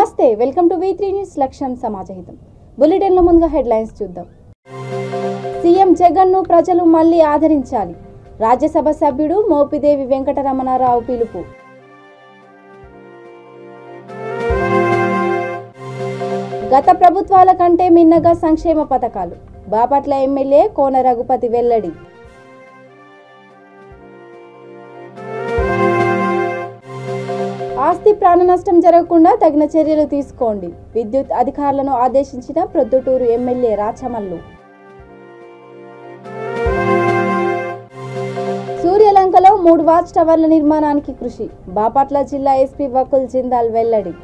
నమస్తే, welcome to V3 news. లక్ష్యం సమాజహితం. Bulletin లో ముందుగా హెడ్లైన్స్ చూద్దాం. సీఎం జగన్ ను ప్రజలు మళ్లీ ఆదరించాలి. రాజ్యసభ సభ్యుడు మోపిదేవి వెంకటరమణారావు పిలుపు. గత ప్రభుత్వాల కంటే మిన్నగా సంక్షేమ పథకాలు. బాపట్ల ఎమ్మెల్యే కోన రఘుపతి వెల్లడి. ఆస్తి ప్రాణ నష్టం జరగకుండా తగిన చర్యలు తీసుకోండి. విద్యుత్ అధికారులను ఆదేశించిన ప్రొద్దుటూరు ఎమ్మెల్యే రాచమల్లు. సూర్యలంకలో 3 వాచ్ టవర్ల నిర్మాణానికి కృషి. బాపట్ల జిల్లా ఎస్పీ వకుల్ జిందాల్ వెల్లడి.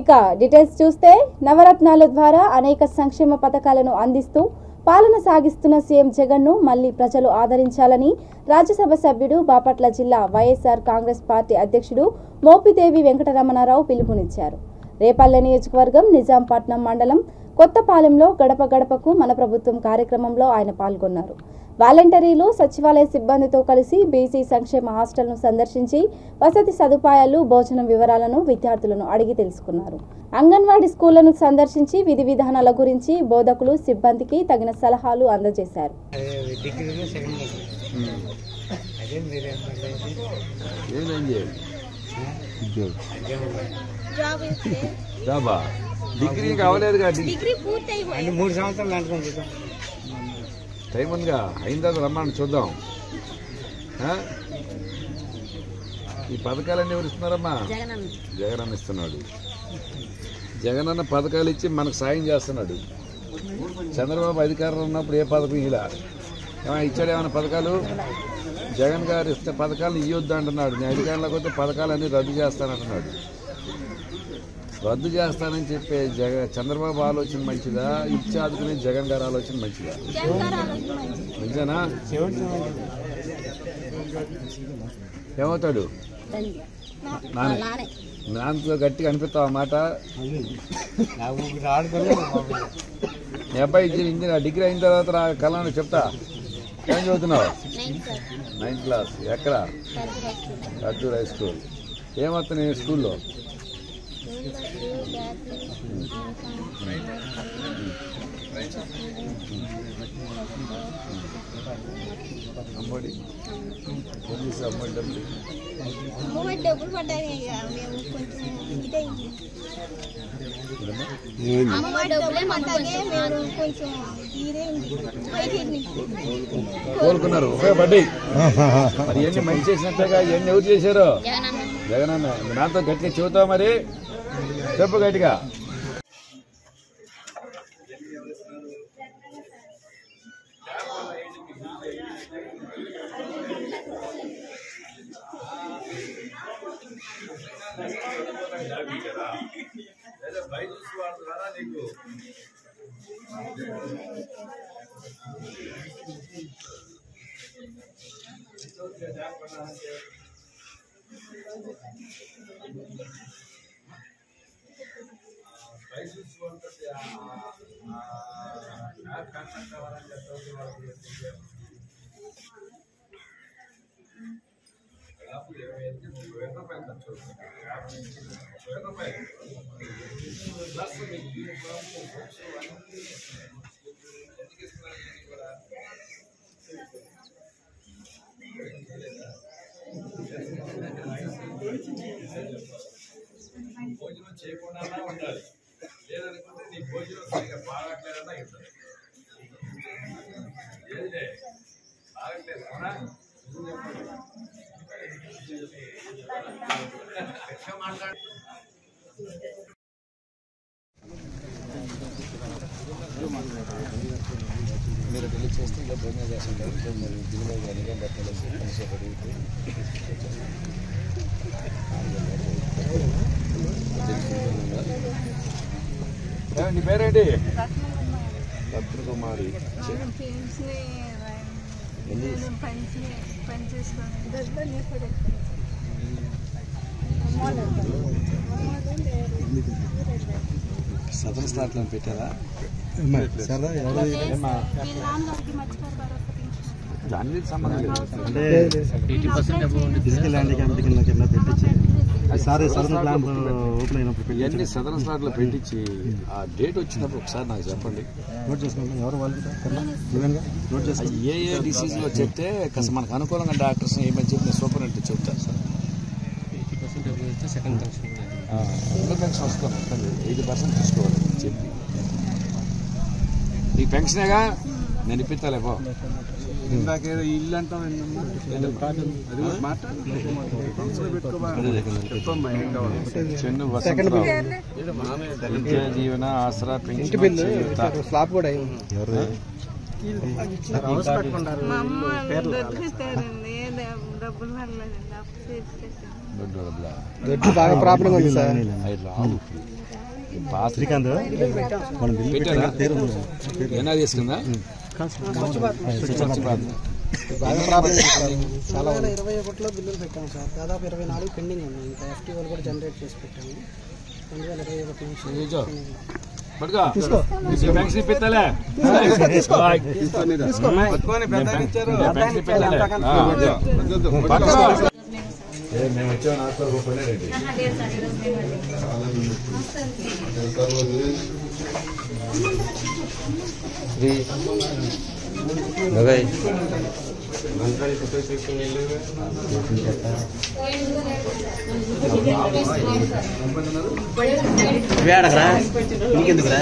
ఇక డీటెయిల్స్ చూస్తే, నవరత్నాల ద్వారా అనేక సంక్షేమ పథకాలను అందిస్తూ పాలన సాగిస్తున్న సీఎం జగన్ ను మళ్లీ ప్రజలు ఆదరించాలని రాజ్యసభ సభ్యుడు, బాపట్ల జిల్లా వైఎస్ఆర్ కాంగ్రెస్ పార్టీ అధ్యక్షుడు మోపిదేవి వెంకటరమణారావు పిలుపునిచ్చారు. రేపల్లె నియోజకవర్గం నిజాంపట్నం మండలం కొత్తపాలెంలో గడప గడపకు మన ప్రభుత్వం కార్యక్రమంలో ఆయన పాల్గొన్నారు. వాలంటీర్లు, సచివాలయ సిబ్బందితో కలిసి బీసీ సంక్షేమ హాస్టల్ను సందర్శించి వసతి సదుపాయాలు, భోజనం వివరాలను విద్యార్థులను అడిగి తెలుసుకున్నారు. అంగన్వాడీ స్కూళ్లను సందర్శించి విధి విధానాల గురించి బోధకులు, సిబ్బందికి తగిన సలహాలు అందజేశారు. డిగ్రీ కావలేదు కానీ 3 సంవత్సరాలు అనుకుంటున్నాం. టైం ఉందిగా, అయిన తర్వాత రమ్మని చూద్దాం. ఈ పథకాలన్నీ ఎవరు ఇస్తున్నారమ్మా? జగన్ అన్న ఇస్తున్నాడు. జగన్ అన్న పథకాలు ఇచ్చి మనకు సాయం చేస్తున్నాడు. చంద్రబాబు అధికారంలో ఉన్నప్పుడు ఏ పథకం ఇలా ఇచ్చాడు? ఏమైనా పథకాలు? జగన్ గారు ఇస్తే పథకాలను ఇవ్వద్దు అంటున్నాడు. నేను అధికారంలోకి వస్తే పథకాలన్నీ రద్దు చేస్తానంటున్నాడు. రద్దు చేస్తానని చెప్పే చంద్రబాబు ఆలోచన మంచిదా? ఇచ్చి ఆదుకునే జగన్ గారి ఆలోచన మంచిదా? మంచిదేనా? ఏమవుతాడు? నాన్నతో గట్టిగా అనిపిస్తావు అన్నమాట. మీ అబ్బాయి డిగ్రీ అయిన తర్వాత కళను చెప్తా. ఏం చదువుతున్నావు? 9th class. ఎక్కడ? కర్జూర్ హై స్కూల్. ఏమవుతున్నాయి స్కూల్లో? అమ్మడి డబ్బులు పడ్డాయి. కోలుకున్నారు, ఉపయోగపడ్డాయి. మరి ఇవన్నీ మంచి చేసినట్టుగా ఇవన్నీ ఎవరు చేశారు? జగన్ అన్న. నాతో గట్టిగా చెబుతావు, మరి చెప్పు గట్టిగా. భోజనం చేయకుండా ఉండాలి. లేదనుకుంటే నీ భోజనం సరిగ్గా బాగట్లేదన్నా ఇస్తారు. ఏదిలే బాగట్లేదు అవునా? మాట్లాడు. మీరు ఢిల్లీ చేస్తే ఇలా భోజనం చేస్తుంటారు. మరి దిగులో కానీ బట్టలు నీ పేరేంటి? రత్నకుమారి. సదన స్లాట్లో పెట్టారా? దానికి సంబంధం లేదు. అంటే 80% ఫిజికల్ హ్యాండిక్యాప్ కింద పెట్టించి ఈసారి సదరన్ ప్లాన్ ఓపెన్ అయినప్పుడు ఇవన్నీ సదరన్ స్లాట్లో పెట్టించి ఆ డేట్ వచ్చినప్పుడు ఒకసారి నాకు చెప్పండి. నోట్ చేసుకుంటాం. ఎవరు వాళ్ళు నోట్ చేసుకుంటాం. ఏ డిసీజ్లో చెప్తే కాస్త మనకు అనుకూలంగా డాక్టర్స్ ఏమని చెప్పి సూపర్ అంటే చెప్తారు సార్. 80% సెకండ్ ఫంక్షన్ పెన్షన్ వస్తుంది 80% తీసుకోవాలి చెప్పి. నీకు పెన్షనేగా నేను ఇప్పిస్తాలే పో. ఇందాకేదో ఇల్లు అంటాం చెన్ను విద్యా జీవన ఆసరా పెన్షన్ స్లాబ్ కూడా మా అమ్మ దొరికిస్తారండి డబ్బులు పర్లేదండి అప్పు తీసుకొచ్చాను. బాగా ప్రాబ్లం ఉంది సార్. శ్రీకాంత్ ఏనా తీసుకుందా బాగా ప్రాబ్లం. చాలా 2021లో బిల్లులు పెట్టాము సార్. దాదాపు 24 పెండింగ్ ఉన్నాయి. ఇంకా ఎఫ్టీఓలు కూడా జనరేట్ చేసి పెట్టాము. 2021 నుంచి పెన్షన్ ఇప్పిస్తాలే. మేము వచ్చాము నాకు పనేరండి. వేడకరా నీకెందుకురా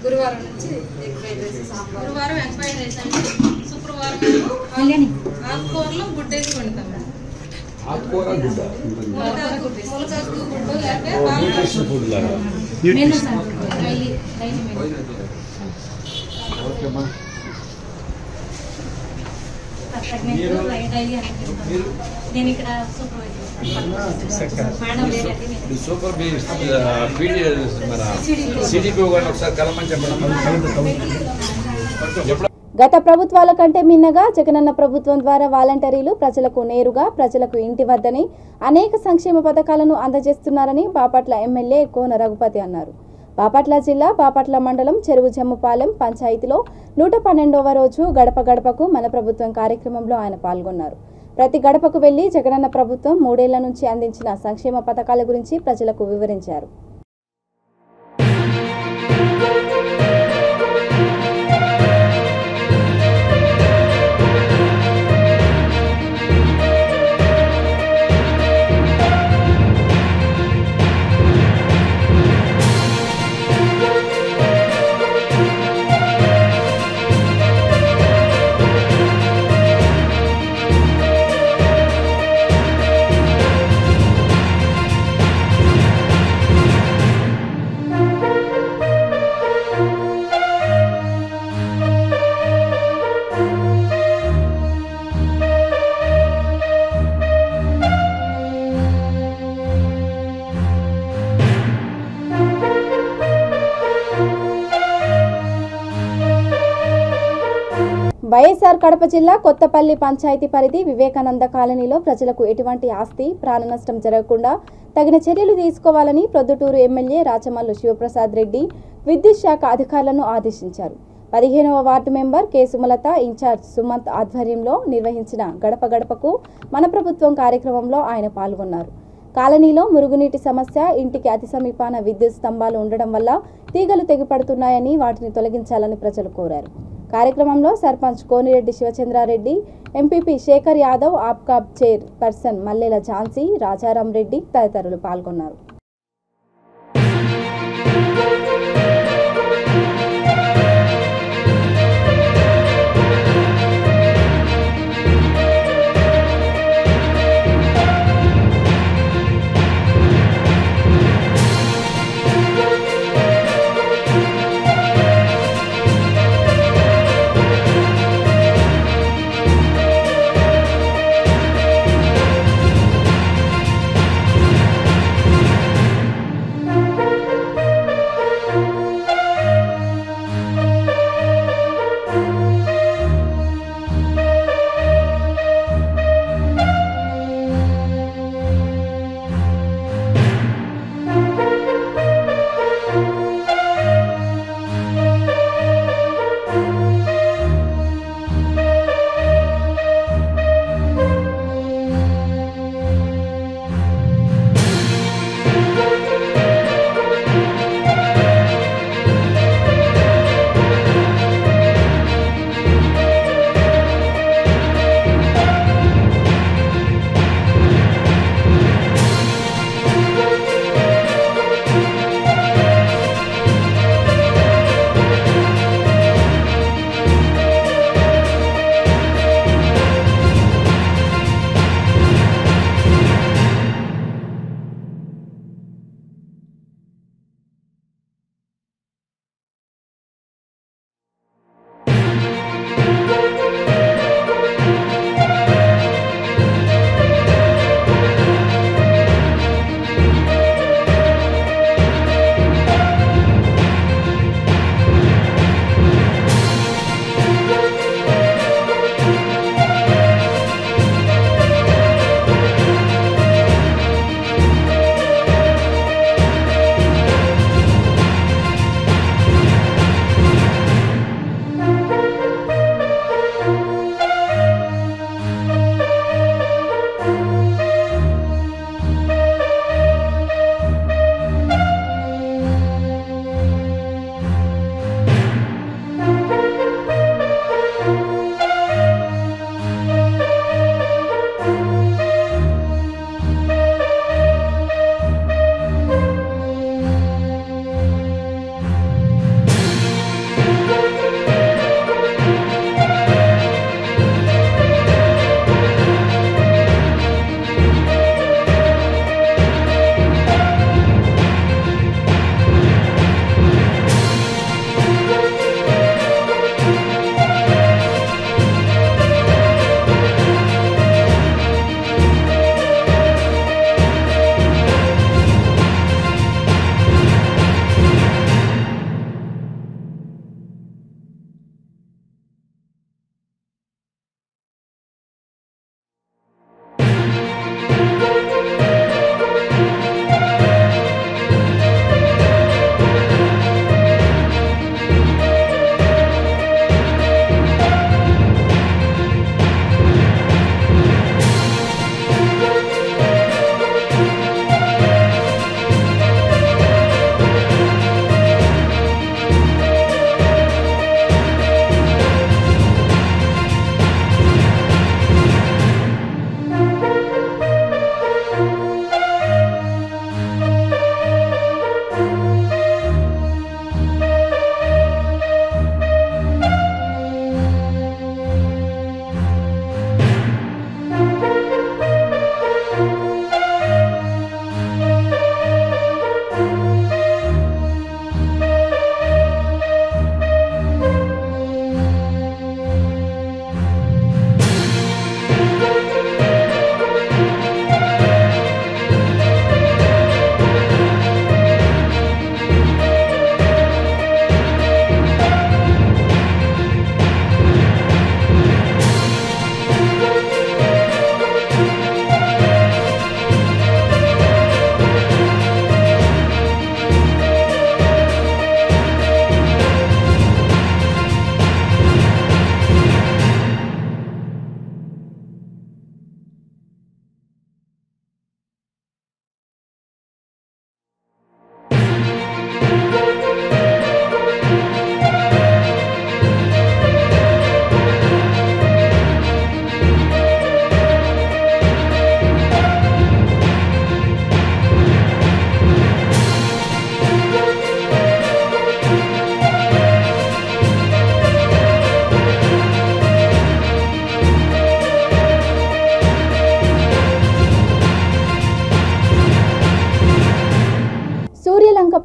గురువారం నుంచి గురువారం ఎక్స్పైర్ చేసాను. శుక్రవారం ఆకుకూరలో గుడ్డ వేసి వండుతాం. ములకాకు గుడ్డు నేను ఇక్కడ సూపర్ సిడిపి ఒకసారి కలమని చెప్పండి. గత ప్రభుత్వాల కంటే మిన్నగా జగనన్న ప్రభుత్వం ద్వారా వాలంటీర్లు ప్రజలకు నేరుగా ప్రజలకు ఇంటి వద్దనే అనేక సంక్షేమ పథకాలను అందజేస్తున్నారని బాపట్ల ఎమ్మెల్యే కోన రఘుపతి అన్నారు. బాపట్ల జిల్లా బాపట్ల మండలం చెరువు జమ్ముపాలెం పంచాయతీలో 112వ రోజు గడప గడపకు మన ప్రభుత్వం కార్యక్రమంలో ఆయన పాల్గొన్నారు. ప్రతి గడపకు వెళ్లి జగనన్న ప్రభుత్వం 3 ఏళ్ల నుంచి అందించిన సంక్షేమ పథకాల గురించి ప్రజలకు వివరించారు. వైఎస్ఆర్ కడప జిల్లా కొత్తపల్లి పంచాయతీ పరిధి వివేకానంద కాలనీలో ప్రజలకు ఎటువంటి ఆస్తి ప్రాణ నష్టం జరగకుండా తగిన చర్యలు తీసుకోవాలని ప్రొద్దుటూరు ఎమ్మెల్యే రాచమల్లు శివప్రసాద్ రెడ్డి విద్యుత్ శాఖ అధికారులను ఆదేశించారు. 15వ ward member K Sumalatha incharge Sumanth ఆధ్వర్యంలో నిర్వహించిన గడప గడపకు మన ప్రభుత్వం కార్యక్రమంలో ఆయన పాల్గొన్నారు. కాలనీలో మురుగునీటి సమస్య, ఇంటికి అతి సమీపాన విద్యుత్ స్తంభాలు ఉండడం వల్ల తీగలు తెగిపడుతున్నాయని వాటిని తొలగించాలని ప్రజలు కోరారు. కార్యక్రమంలో sarpanch Konireddy Sivachandra Reddy, MPP Shekar Yadav, APCOB chairperson Mallela Jhansi, Rajaram Reddy తదితరులు పాల్గొన్నారు.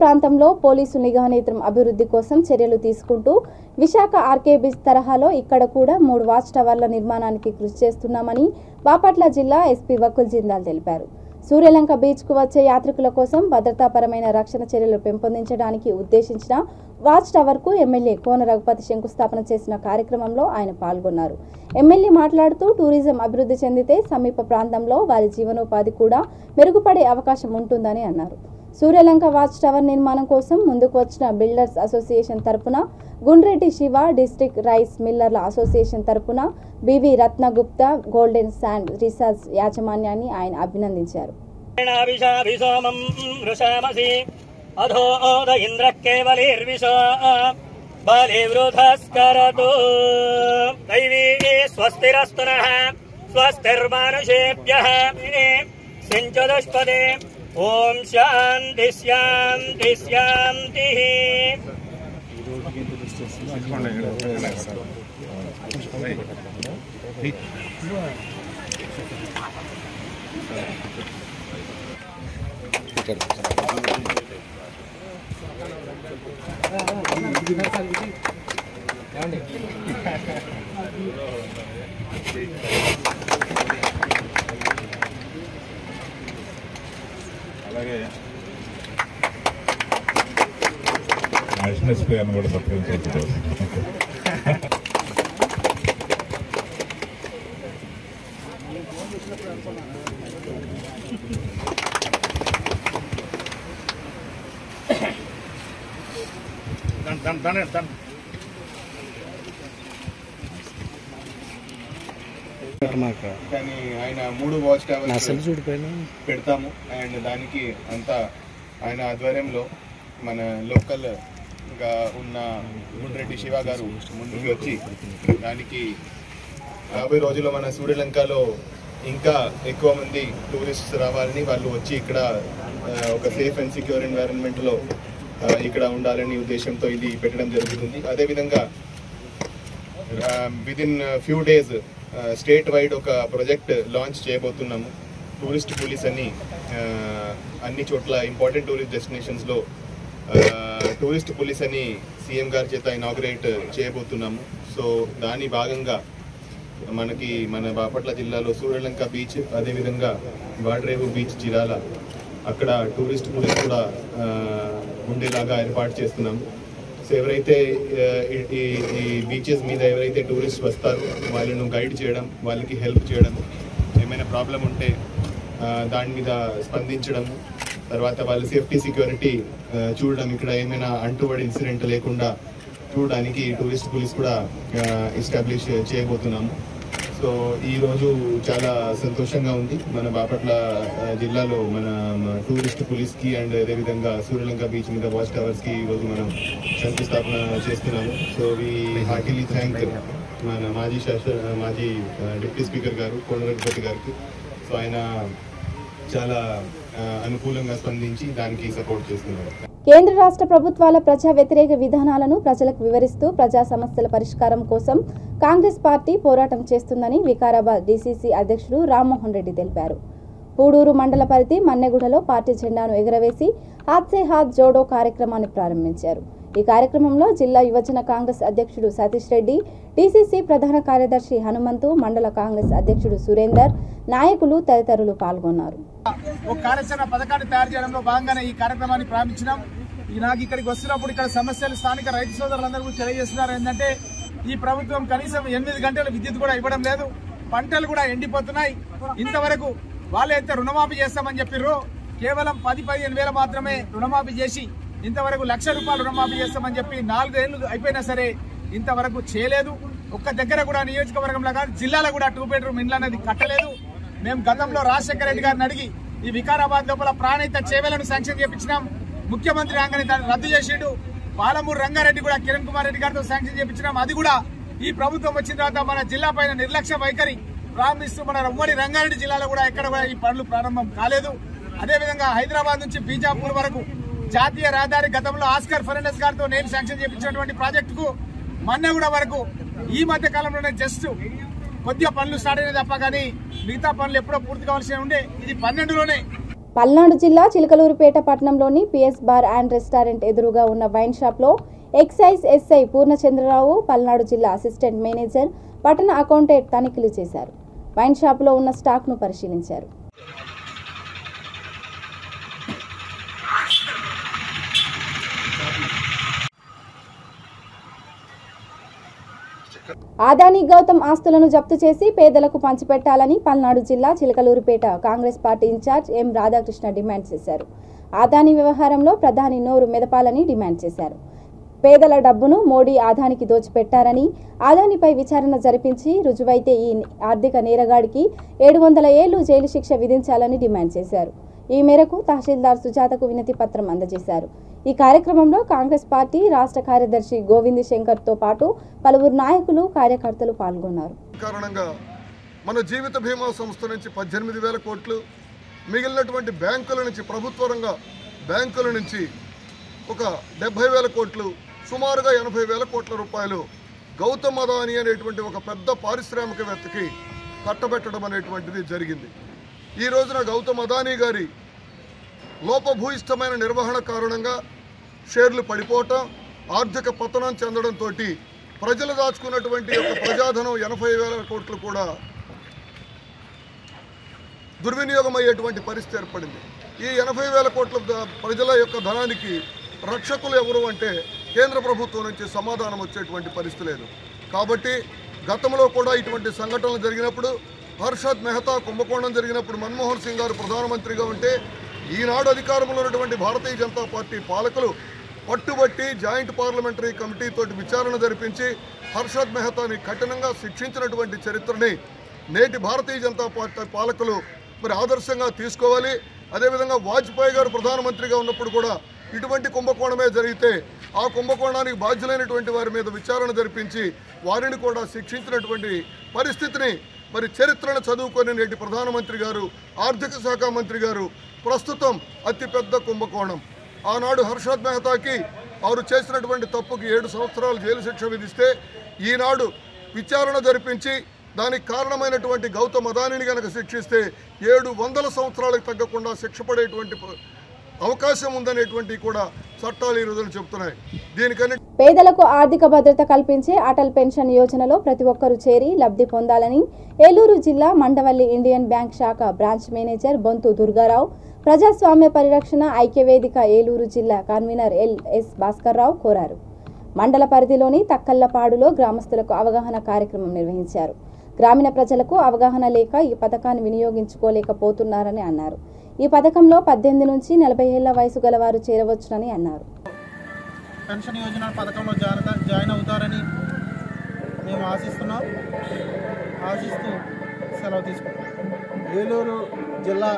ప్రాంతంలో పోలీసు నిఘా నేత్రం అభివృద్ధి కోసం చర్యలు తీసుకుంటూ విశాఖ ఆర్కే బీచ్ తరహాలో ఇక్కడ కూడా 3 వాచ్ టవర్ల నిర్మాణానికి కృషి చేస్తున్నామని బాపట్ల జిల్లా ఎస్పీ వకుల్ జిందాల్ తెలిపారు. సూర్యలంక బీచ్కు వచ్చే యాత్రికుల కోసం భద్రతాపరమైన రక్షణ చర్యలు పెంపొందించడానికి ఉద్దేశించిన వాచ్ టవర్కు ఎమ్మెల్యే కోన రఘుపతి శంకుస్థాపన చేసిన కార్యక్రమంలో ఆయన పాల్గొన్నారు. ఎమ్మెల్యే మాట్లాడుతూ టూరిజం అభివృద్ధి చెందితే సమీప ప్రాంతంలో వారి జీవనోపాధి కూడా మెరుగుపడే అవకాశం ఉంటుందని అన్నారు. సూర్యలంక వాచ్ టవర్ నిర్మాణం కోసం ముందుకు వచ్చిన బిల్డర్స్ అసోసియేషన్ తరపున గుండ్రెడ్డి శివ, డిస్ట్రిక్ట్ రైస్ మిల్లర్ల అసోసియేషన్ తరపున B V Ratnagupta, golden sand research యాజమాన్యాన్ని ఆయన అభినందించారు. ఓం శాంతి శాంతి శాంతి. అలాగే నేషనల్ స్పేర్ కూడా సత్కరించారు. కానీ ఆయన 3 వాచ్ టవర్స్ పెడతాము. అండ్ దానికి అంతా ఆయన ఆధ్వర్యంలో మన లోకల్గా ఉన్న గుండ్రెడ్డి శివ గారు ముందుకు వచ్చి దానికి రాబోయే రోజుల్లో మన సూర్యలంకలో ఇంకా ఎక్కువ మంది టూరిస్ట్స్ రావాలని, వాళ్ళు వచ్చి ఇక్కడ ఒక సేఫ్ అండ్ సెక్యూర్ ఎన్వైరన్మెంట్లో ఇక్కడ ఉండాలని ఉద్దేశంతో ఇది పెట్టడం జరుగుతుంది. అదేవిధంగా within few days state wide ఒక ప్రాజెక్ట్ లాంచ్ చేయబోతున్నాము. టూరిస్ట్ పోలీస్ అని అన్ని చోట్ల ఇంపార్టెంట్ టూరిస్ట్ డెస్టినేషన్స్లో టూరిస్ట్ పోలీస్ అని సీఎం గారి చేత ఇనాగ్రేట్ చేయబోతున్నాము. సో దాని భాగంగా మనకి మన బాపట్ల జిల్లాలో సూర్యలంక బీచ్, అదేవిధంగా వాడ్రేవు బీచ్, జిరాల అక్కడ టూరిస్ట్ పోలీస్ కూడా ఉండేలాగా ఏర్పాటు చేస్తున్నాము. సో ఎవరైతే ఈ బీచెస్ మీద ఎవరైతే టూరిస్ట్ వస్తారో వాళ్ళను గైడ్ చేయడం, వాళ్ళకి హెల్ప్ చేయడం, ఏమైనా ప్రాబ్లం ఉంటే దాని మీద స్పందించడము, తర్వాత వాళ్ళ సేఫ్టీ సెక్యూరిటీ చూడడం, ఇక్కడ ఏమైనా అంటుబడి ఇన్సిడెంట్ లేకుండా చూడడానికి టూరిస్ట్ పోలీస్ కూడా ఎస్టాబ్లిష్ చేయబోతున్నాము. సో ఈరోజు చాలా సంతోషంగా ఉంది. మన బాపట్ల జిల్లాలో మన టూరిస్ట్ పోలీస్కి అండ్ అదేవిధంగా సూర్యలంక బీచ్ మీద వాచ్ టవర్స్కి ఈరోజు మనం శంకుస్థాపన చేస్తున్నాము. సో వీ హార్టీలీ థ్యాంక్ మన మాజీ డిప్యూటీ స్పీకర్ గారు కోన రఘుపతి గారికి. సో ఆయన చాలా అనుకూలంగా స్పందించి దానికి సపోర్ట్ చేస్తున్నారు. కేంద్ర రాష్ట్ర ప్రభుత్వాల ప్రజా వ్యతిరేక విధానాలను ప్రజలకు వివరిస్తూ ప్రజా సమస్యల పరిష్కారం కోసం కాంగ్రెస్ పార్టీ పోరాటం చేస్తుందని వికారాబాద్ డీసీసీ అధ్యక్షుడు రామ్మోహన్ రెడ్డి తెలిపారు. పూడూరు మండల పరిధి మన్నెగూడలో పార్టీ జెండాను ఎగురవేసి హాత్ సే హాత్ జోడో కార్యక్రమాన్ని ప్రారంభించారు. ఈ కార్యక్రమంలో జిల్లా యువజన కాంగ్రెస్ అధ్యక్షుడు సతీష్ రెడ్డి, డీసీసీ ప్రధాన కార్యదర్శి హనుమంతు, మండల కాంగ్రెస్ అధ్యక్షుడు సురేందర్, నాయకులు తదితరులు పాల్గొన్నారు. ఒక కార్యాచరణ పథకాన్ని తయారు చేయడంలో భాగంగానే ఈ కార్యక్రమాన్ని ప్రారంభించినాం. నాకు ఇక్కడికి వస్తున్నప్పుడు ఇక్కడ సమస్యలు స్థానిక రైతు సోదరులందరూ కూడా తెలియజేస్తున్నారు. ఏంటంటే ఈ ప్రభుత్వం కనీసం 8 గంటల విద్యుత్ కూడా ఇవ్వడం లేదు, పంటలు కూడా ఎండిపోతున్నాయి. ఇంతవరకు వాళ్ళైతే రుణమాఫీ చేస్తామని చెప్పిర్రు, కేవలం 10-15 వేలు మాత్రమే రుణమాఫీ చేసి ఇంతవరకు ₹1,00,000 రుణమాఫీ చేస్తామని చెప్పి 4 ఏళ్లు అయిపోయినా సరే ఇంతవరకు చేయలేదు. ఒక్క దగ్గర కూడా నియోజకవర్గంలో కానీ జిల్లాలో కూడా 2 బెడ్రూమ్ ఇండ్లు అనేది కట్టలేదు. మేము గతంలో రాజశేఖర రెడ్డి గారిని అడిగి ఈ వికారాబాద్ లోపల ప్రాణహిత చేవేలను శాంక్షన్ చేయించినాం. ముఖ్యమంత్రి రాగానే దాన్ని రద్దు చేసిండు. పాలమూరు రంగారెడ్డి కూడా కిరణ్ కుమార్ రెడ్డి గారితో శాంక్షన్ చేయించినాం. అది కూడా ఈ ప్రభుత్వం వచ్చిన తర్వాత మన జిల్లా పైన నిర్లక్ష్య వైఖరి ప్రారంభిస్తూ మన ఉమ్మడి రంగారెడ్డి జిల్లాలో కూడా ఎక్కడ కూడా ఈ పనులు ప్రారంభం కాలేదు. అదేవిధంగా హైదరాబాద్ నుంచి బీజాపూర్ వరకు జాతీయ రహదారి గతంలో ఆస్కర్ ఫెర్నాండెస్ గారితో నేను శాంక్షన్ చేయించినటువంటి ప్రాజెక్టుకు మన్నెగూడ వరకు ఈ మధ్య కాలంలోనే జస్ట్ కొద్దిగా పనులు స్టార్ట్ అయినాయి తప్ప కానీ మిగతా పనులు ఎప్పుడో పూర్తి కావాల్సి ఉండే. ఇది 12లోనే పల్నాడు జిల్లా చిలకలూరిపేట పట్టణంలోని పిఎస్ బార్ అండ్ రెస్టారెంట్ ఎదురుగా ఉన్న వైన్ షాప్లో ఎక్సైజ్ ఎస్ఐ పూర్ణచంద్రరావు, పల్నాడు జిల్లా అసిస్టెంట్ మేనేజర్, పట్టణ అకౌంటెంట్ తనిఖీలు చేశారు. వైన్ షాపులో ఉన్న స్టాక్ను పరిశీలించారు. ఆదాని గౌతమ్ ఆస్తులను జప్తు చేసి పేదలకు పంచిపెట్టాలని పల్నాడు జిల్లా చిలకలూరిపేట కాంగ్రెస్ పార్టీ ఇన్ఛార్జ్ ఎం రాధాకృష్ణ డిమాండ్ చేశారు. ఆదాని వ్యవహారంలో ప్రధాని నోరు మెదపాలని డిమాండ్ చేశారు. పేదల డబ్బును మోడీ ఆదానికి దోచిపెట్టారని, ఆదానిపై విచారణ జరిపించి రుజువైతే ఈ ఆర్థిక నేరగాడికి 700 ఏళ్లు జైలు శిక్ష విధించాలని డిమాండ్ చేశారు. ఈ మేరకు తహసీల్దార్ సుజాతకు వినతి పత్రం అందజేశారు. ఈ కార్యక్రమంలో కాంగ్రెస్ పార్టీ రాష్ట్ర కార్యదర్శి గోవింద్ శంకర్తో పాటు పలువురు నాయకులు, కార్యకర్తలు పాల్గొన్నారు. కారణంగా మన జీవిత బీమా సంస్థ నుంచి 18,000 కోట్లు, మిగిలినటువంటి బ్యాంకుల నుంచి, ప్రభుత్వ రంగ బ్యాంకుల నుంచి ఒక 70,000 కోట్లు, సుమారుగా 80,000 కోట్ల రూపాయలు గౌతమ్ అదానీ అనేటువంటి ఒక పెద్ద పారిశ్రామికవేత్తకి కట్టబెట్టడం అనేటువంటిది జరిగింది. ఈ రోజున గౌతమ్ అదానీ గారి లోపభూయిష్టమైన నిర్వహణ కారణంగా షేర్లు పడిపోవటం, ఆర్థిక పతనం చెందడంతో ప్రజలు దాచుకున్నటువంటి యొక్క ప్రజాధనం 80,000 కోట్లు కూడా దుర్వినియోగం అయ్యేటువంటి పరిస్థితి ఏర్పడింది. ఈ 80,000 కోట్ల ప్రజల యొక్క ధనానికి రక్షకులు ఎవరు అంటే కేంద్ర ప్రభుత్వం నుంచి సమాధానం వచ్చేటువంటి పరిస్థితి లేదు. కాబట్టి గతంలో కూడా ఇటువంటి సంఘటనలు జరిగినప్పుడు, హర్షద్ మెహతా కుంభకోణం జరిగినప్పుడు మన్మోహన్ సింగ్ గారు ప్రధానమంత్రిగా ఉంటే ఈనాడు అధికారంలో ఉన్నటువంటి భారతీయ జనతా పార్టీ పాలకులు పట్టుబట్టి జాయింట్ పార్లమెంటరీ కమిటీతో విచారణ జరిపించి హర్షద్ మెహతాని కఠినంగా శిక్షించినటువంటి చరిత్రని నేటి భారతీయ జనతా పార్టీ పాలకులు మరి ఆదర్శంగా తీసుకోవాలి. అదేవిధంగా వాజ్పేయి గారు ప్రధానమంత్రిగా ఉన్నప్పుడు కూడా ఇటువంటి కుంభకోణమే జరిగితే ఆ కుంభకోణానికి బాధ్యులైనటువంటి వారి మీద విచారణ జరిపించి వారిని కూడా శిక్షించినటువంటి పరిస్థితిని మరి చరిత్రను చదువుకొని నేటి ప్రధానమంత్రి గారు, ఆర్థిక శాఖ మంత్రి గారు ప్రస్తుతం అతిపెద్ద కుంభకోణం. ఆనాడు హర్షద్ మెహతాకి వారు చేసినటువంటి తప్పుకి 7 సంవత్సరాలు జైలు శిక్ష విధిస్తే ఈనాడు విచారణ జరిపించి దానికి కారణమైనటువంటి గౌతమ్ అదానీని కనుక శిక్షిస్తే 700 సంవత్సరాలకు తగ్గకుండా శిక్ష పడేటువంటి అవకాశం ఉందనేటువంటి కూడా చట్టాలు ఈ రోజున చెబుతున్నాయి. దీనికని పేదలకు ఆర్థిక భద్రత కల్పించే అటల్ పెన్షన్ యోజనలో ప్రతి ఒక్కరూ చేరి లబ్ధి పొందాలని ఏలూరు జిల్లా మండవల్లి ఇండియన్ బ్యాంక్ శాఖ బ్రాంచ్ మేనేజర్ బొంతు దుర్గారావు, ప్రజాస్వామ్య పరిరక్షణ ఐక్యవేదిక ఏలూరు జిల్లా కన్వీనర్ ఎల్.ఎస్. భాస్కర్రావు కోరారు. మండల పరిధిలోని తక్కల్లపాడులో గ్రామస్తులకు అవగాహన కార్యక్రమం నిర్వహించారు. గ్రామీణ ప్రజలకు అవగాహన లేక ఈ పథకాన్ని వినియోగించుకోలేకపోతున్నారని అన్నారు. ఈ పథకంలో 18 నుంచి 40 ఏళ్ల వయసు గలవారు చేరవచ్చునని అన్నారు. పెన్షన్ యోజన పథకంలో జాయిన్ అవుతారని మేము ఆశిస్తూ సెలవు తీసుకుంటాం. ఏలూరు జిల్లా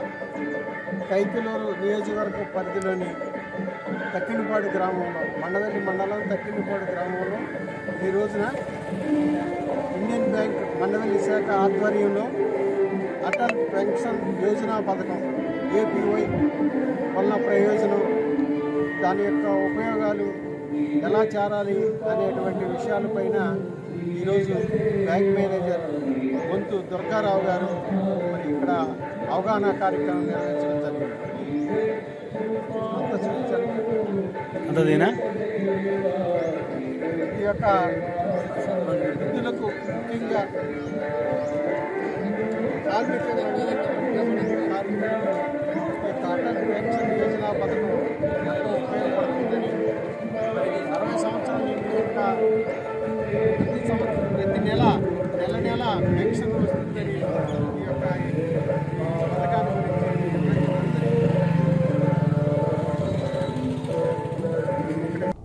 కైకలూరు నియోజకవర్గ పరిధిలోని తక్కినపాడు గ్రామంలో, మండవల్లి మండలం తక్కినపాడు గ్రామంలో ఈ రోజున ఇండియన్ బ్యాంక్ మండవల్లి శాఖ ఆధ్వర్యంలో అటల్ పెన్షన్ యోజన పథకం ఏపీవై వల్ల ప్రయోజనం, దాని యొక్క ఉపయోగాలు ఎలా చేరాలి అనేటువంటి విషయాలపైన ఈరోజు బ్యాంక్ మేనేజర్ బొంతు దుర్గారావు గారు మరి ఇక్కడ అవగాహన కార్యక్రమం నిర్వహించడం జరిగింది. అంతదేనా ఈ యొక్క వృద్ధులకు ముఖ్యంగా కార్మికులు అటల్ పెన్షన్ యోజన పథకం ఎంతో ఉపయోగపడుతుందని, 60 సంవత్సరాల యొక్క ప్రతి నెల పెన్షన్ వస్తుందని ఈ యొక్క పథకాన్ని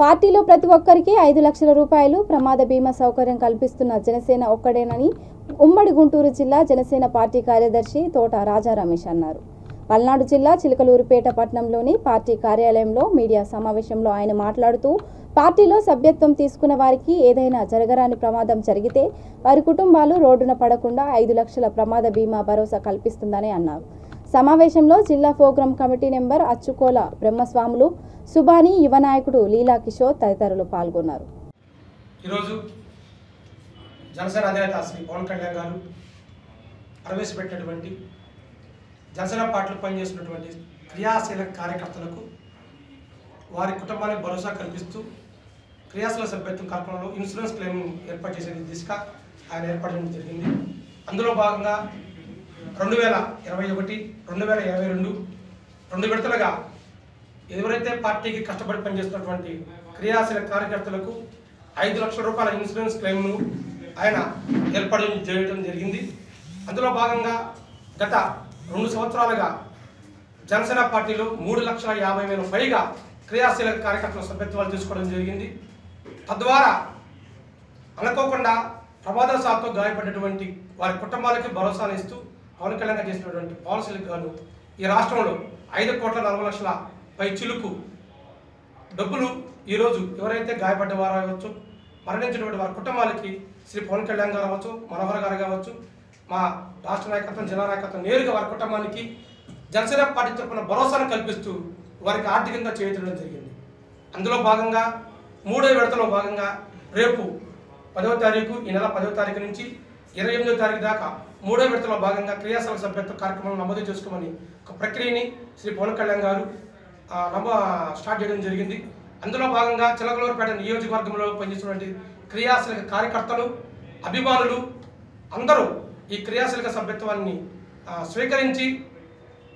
పార్టీలో ప్రతి ఒక్కరికి 5 లక్షల రూపాయలు ప్రమాద బీమా సౌకర్యం కల్పిస్తున్న జనసేన ఒక్కడేనని ఉమ్మడి గుంటూరు జిల్లా జనసేన పార్టీ కార్యదర్శి తోట రాజా రమేష్ అన్నారు. పల్నాడు జిల్లా చిలకలూరిపేట పట్టణంలోని పార్టీ కార్యాలయంలో మీడియా సమావేశంలో ఆయన మాట్లాడుతూ పార్టీలో సభ్యత్వం తీసుకున్న వారికి ఏదైనా జరగరాని ప్రమాదం జరిగితే వారి కుటుంబాలు రోడ్డున పడకుండా 5 లక్షల ప్రమాద బీమా భరోసా కల్పిస్తుందని అన్నారు. సమావేశంలో జిల్లా ప్రోగ్రాం కమిటీ నెంబర్ అచ్చుకోల బ్రహ్మస్వాములు, సుబాని, యువ నాయకుడు లీలా కిషోర్ తదితరులు పాల్గొన్నారు. ఈరోజు జనసేన అధినేత శ్రీ పవన్ కళ్యాణ్ గారు ప్రవేశపెట్టినటువంటి జనసేన పార్టీలో పనిచేస్తున్నటువంటి క్రియాశీల కార్యకర్తలకు వారి కుటుంబానికి భరోసా కల్పిస్తూ క్రియాశీల సభ్యత్వం కార్యక్రమంలో ఇన్సూరెన్స్ క్లెయిమ్ ఏర్పాటు చేసే దిశగా ఆయన ఏర్పాటు చేయడం జరిగింది. అందులో భాగంగా 2021, 2022 2 విడతలుగా ఎవరైతే పార్టీకి కష్టపడి పనిచేస్తున్నటువంటి క్రియాశీల కార్యకర్తలకు 5 లక్షల రూపాయల ఇన్సూరెన్స్ క్లెయిమ్ను ఆయన ఏర్పాటు చేయడం జరిగింది. అందులో భాగంగా గత 2 సంవత్సరాలుగా జనసేన పార్టీలో 3,50,000 పైగా క్రియాశీల కార్యకర్తల సభ్యత్వాలు తీసుకోవడం జరిగింది. తద్వారా అనుకోకుండా ప్రమాదశాత్తు గాయపడినటువంటి వారి కుటుంబాలకి భరోసాను ఇస్తూ పవన్ కళ్యాణ్ గారు చేసినటువంటి పాలసీలకు గాను ఈ రాష్ట్రంలో 5,40,00,000 పై చిలుకు డబ్బులు ఈరోజు ఎవరైతే గాయపడ్డవారు కావచ్చు, మరణించినటువంటి వారి కుటుంబాలకి శ్రీ పవన్ కళ్యాణ్ గారు కావచ్చు, మనోహర్ గారు కావచ్చు, మా రాష్ట్ర నాయకత్వం, జిల్లా నాయకత్వం నేరుగా వారి కుటుంబానికి జనసేన పార్టీ తరఫున భరోసాను కల్పిస్తూ వారికి ఆర్థికంగా చేయించడం జరిగింది. అందులో భాగంగా 3వ విడతలో భాగంగా రేపు 10వ తారీఖు, ఈ నెల 10వ తారీఖు నుంచి 28వ తారీఖు దాకా 3వ విడతలో భాగంగా క్రియాశీల సభ్యత్వ కార్యక్రమం నమోదు చేసుకోమని ఒక ప్రక్రియని శ్రీ పవన్ కళ్యాణ్ గారు స్టార్ట్ చేయడం జరిగింది. అందులో భాగంగా చిలకలూరుపేట నియోజకవర్గంలో పనిచేస్తున్నటువంటి క్రియాశీలక కార్యకర్తలు, అభిమానులు అందరూ ఈ క్రియాశీలక సభ్యత్వాన్ని స్వీకరించి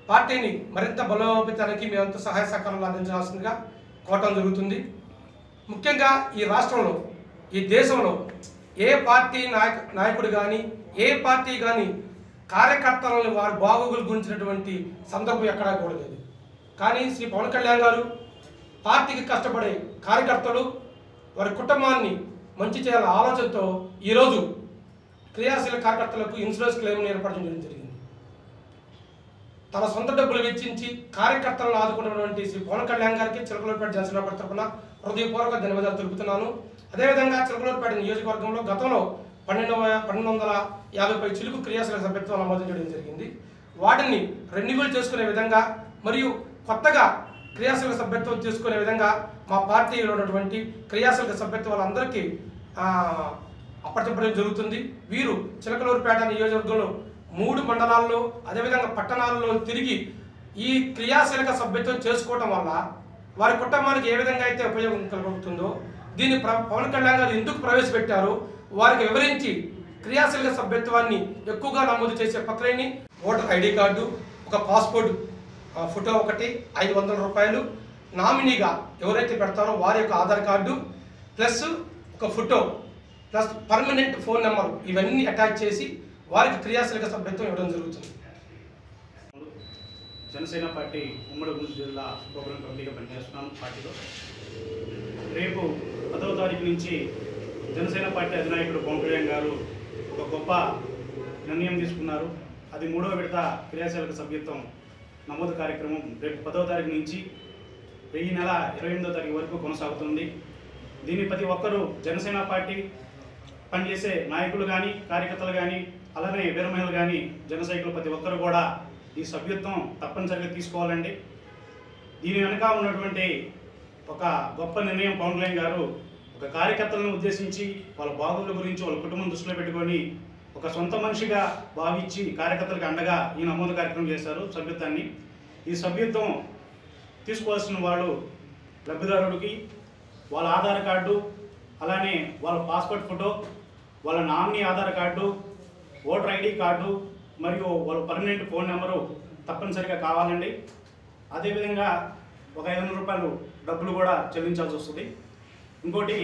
పార్టీని మరింత బలోపేతానికి మేమంతా సహాయ సహకారాలు అందించాల్సిందిగా కోరటం జరుగుతుంది. ముఖ్యంగా ఈ రాష్ట్రంలో, ఈ దేశంలో ఏ పార్టీ నాయకుడు కానీ, ఏ పార్టీ కానీ కార్యకర్తలను వారి బాగోగులు గురించినటువంటి సందర్భం ఎక్కడా కూడా లేదు. కానీ శ్రీ పవన్ కళ్యాణ్ గారు పార్టీకి కష్టపడే కార్యకర్తలు వారి కుటుంబాన్ని మంచి చేయాల ఆలోచనతో ఈరోజు క్రియాశీల కార్యకర్తలకు ఇన్సూరెన్స్ క్లెయిమ్ని ఏర్పాటు చేయడం జరిగింది. తన సొంత డబ్బులు వెచ్చించి కార్యకర్తలను ఆదుకున్నటువంటి శ్రీ పవన్ కళ్యాణ్ గారికి చిలకలూరుపేట జనసేన పార్టీ తరఫున హృదయపూర్వక ధన్యవాదాలు తెలుపుతున్నాను. అదేవిధంగా చిలకలూరుపేట నియోజకవర్గంలో గతంలో 1,250 పై చిలుకు క్రియాశీల సభ్యత్వం నమోదు చేయడం జరిగింది. వాటిని రెన్యువల్ చేసుకునే విధంగా మరియు కొత్తగా క్రియాశీల సభ్యత్వం తీసుకునే విధంగా మా పార్టీలో ఉన్నటువంటి క్రియాశీలక సభ్యత్వాలందరికీ అప్పచెప్పడం జరుగుతుంది. వీరు చిలకలూరుపేట నియోజకవర్గంలో 3 మండలాల్లో అదేవిధంగా పట్టణాల్లో తిరిగి ఈ క్రియాశీలక సభ్యత్వం చేసుకోవటం వల్ల వారి కుటుంబానికి ఏ విధంగా అయితే ఉపయోగం కలుగుతుందో దీన్ని పవన్ కళ్యాణ్ గారు ఎందుకు ప్రవేశపెట్టారో వారికి వివరించి క్రియాశీలక సభ్యత్వాన్ని ఎక్కువగా నమోదు చేసే ప్రక్రియని ఓటర్ ఐడి కార్డు, ఒక పాస్పోర్ట్ ఫోటో ఒకటి 500 రూపాయలు, నామినీగా ఎవరైతే పెడతారో వారి యొక్క ఆధార్ కార్డు ప్లస్ ఒక photo plus permanent phone number ఇవన్నీ అటాచ్ చేసి వారికి క్రియాశీలక సభ్యత్వం ఇవ్వడం జరుగుతుంది. జనసేన పార్టీ ఉమ్మడి గుంటూరు జిల్లా ప్రోగ్రాం కమిటీగా పనిచేస్తున్నాను పార్టీలో. రేపు 10వ తారీఖు నుంచి జనసేన పార్టీ అధినాయకుడు పవన్ కళ్యాణ్ గారు ఒక గొప్ప నిర్ణయం తీసుకున్నారు. అది 3వ విడత క్రియాశీలక సభ్యత్వం నమోదు కార్యక్రమం రేపు 10వ తారీఖు నుంచి ఈ నెల 28వ తారీఖు వరకు కొనసాగుతుంది. దీన్ని ప్రతి ఒక్కరూ జనసేన పార్టీ పనిచేసే నాయకులు కానీ, కార్యకర్తలు కానీ, అలానే వీరమహిళలు కానీ, జన సైకులు ప్రతి ఒక్కరు కూడా ఈ సభ్యత్వం తప్పనిసరిగా తీసుకోవాలండి. దీని వెనక ఉన్నటువంటి ఒక గొప్ప నిర్ణయం పవన్ కళ్యాణ్ గారు ఒక కార్యకర్తలను ఉద్దేశించి వాళ్ళ బాగోగుల గురించి వాళ్ళ కుటుంబం దృష్టిలో పెట్టుకొని ఒక సొంత మనిషిగా భావించి కార్యకర్తలకు అండగా ఈ నమోదు కార్యక్రమం చేశారు సభ్యత్వాన్ని. ఈ సభ్యత్వం తీసుకోవాల్సిన వాళ్ళు లబ్ధిదారుడికి వాళ్ళ ఆధార్ కార్డు, అలానే వాళ్ళ పాస్పోర్ట్ ఫోటో, వాళ్ళ nominee Aadhaar card, voter ID card మరియు వాళ్ళ పర్మనెంట్ ఫోన్ నెంబరు తప్పనిసరిగా కావాలండి. అదేవిధంగా ఒక 500 రూపాయలు డబ్బులు కూడా చెల్లించాల్సి వస్తుంది. ఇంకోటి,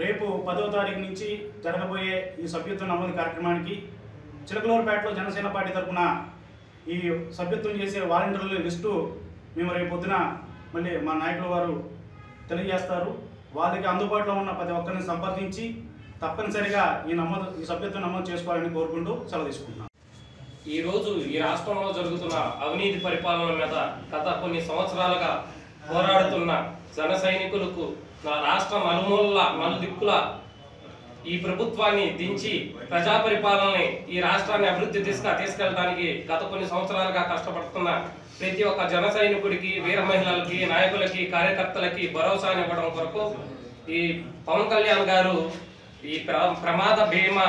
రేపు 10వ తారీఖు నుంచి జరగబోయే ఈ సభ్యత్వ నమోదు కార్యక్రమానికి చిలకలూరుపేటలో జనసేన పార్టీ తరఫున ఈ సభ్యత్వం చేసే వాలంటీర్ల లిస్టు మేము రేపు పొద్దున మళ్ళీ మా నాయకుల వారు తెలియజేస్తారు. వాళ్ళకి అందుబాటులో ఉన్న ప్రతి ఒక్కరిని సంప్రదించి తప్పనిసరిగా ఈ సభ్యత్వం నమోదు చేసుకోవాలని కోరుకుంటూ సెలవు తీసుకుంటున్నాను. ఈరోజు ఈ రాష్ట్రంలో జరుగుతున్న అవినీతి పరిపాలన మీద గత కొన్ని సంవత్సరాలుగా పోరాడుతున్న జన సైనికులకు నా రాష్ట్రం నలుమూలల నలుదిక్కుల ఈ ప్రభుత్వాన్ని దించి ప్రజా పరిపాలనని ఈ రాష్ట్రాన్ని అభివృద్ధి దిశగా తీసుకెళ్ళడానికి గత కొన్ని సంవత్సరాలుగా కష్టపడుతున్న ప్రతి ఒక్క జన సైనికుడికి, వీర మహిళలకి, నాయకులకి, కార్యకర్తలకి భరోసానివ్వడం కొరకు ఈ పవన్ కళ్యాణ్ గారు ఈ ప్రమాద బీమా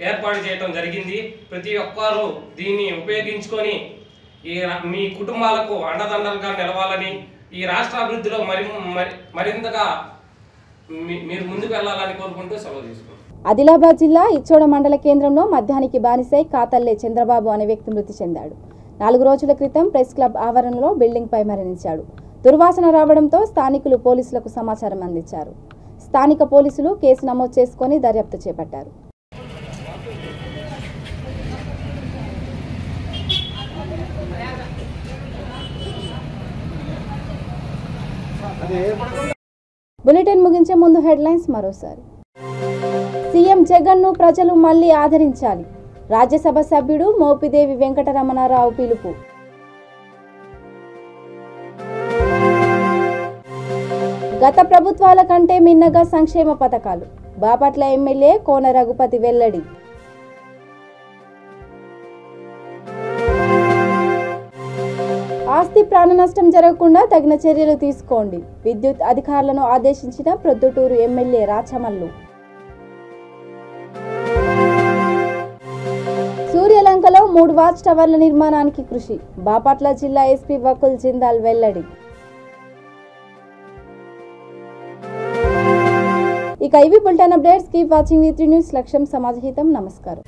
ఏర్పాటు చేయడం జరిగింది. ప్రతి ఒక్కరూ దీన్ని ఉపయోగించుకొని మీ కుటుంబాలకు అండదండలుగా నిలవాలని, ఈ రాష్ట్ర అభివృద్ధిలో మరింతగా మీరు ముందుకు వెళ్ళాలని కోరుకుంటూ సెలవు తీసుకుంటాం. ఆదిలాబాద్ జిల్లా ఇచ్చోడ మండల కేంద్రంలో మద్యానికి బానిసై కాతల్లే చంద్రబాబు అనే వ్యక్తి మృతి చెందాడు. 4 రోజుల క్రితం ప్రెస్ క్లబ్ ఆవరణలో బిల్డింగ్ పై మరణించాడు. దుర్వాసన రావడంతో స్థానికులు పోలీసులకు సమాచారం అందించారు. స్థానిక పోలీసులు కేసు నమోదు చేసుకుని దర్యాప్తు చేపట్టారు. బులెటిన్ ముగించే ముందు హెడ్లైన్స్ మరోసారి. సీఎం జగన్ ను ప్రజలు మళ్లీ ఆదరించాలి. రాజ్యసభ సభ్యుడు మోపిదేవి వెంకటరమణారావు పిలుపు. గత ప్రభుత్వాల కంటే మిన్నగా సంక్షేమ పథకాలు. బాపట్ల ఎమ్మెల్యే కోన రఘుపతి వెల్లడి. ఆస్తి ప్రాణ నష్టం జరగకుండా తగిన చర్యలు తీసుకోండి. విద్యుత్ అధికారులను ఆదేశించిన ప్రొద్దుటూరు ఎమ్మెల్యే రాచమల్లు. సూర్యలంకలో 3 వాచ్ టవర్ల నిర్మాణానికి కృషి. బాపట్ల జిల్లా ఎస్పీ వకుల్ జిందాల్ వెల్లడి. ఇక ఇవి bulletin updates. Keep watching V3 news. లక్ష్యం సమాజహితం. నమస్కారం.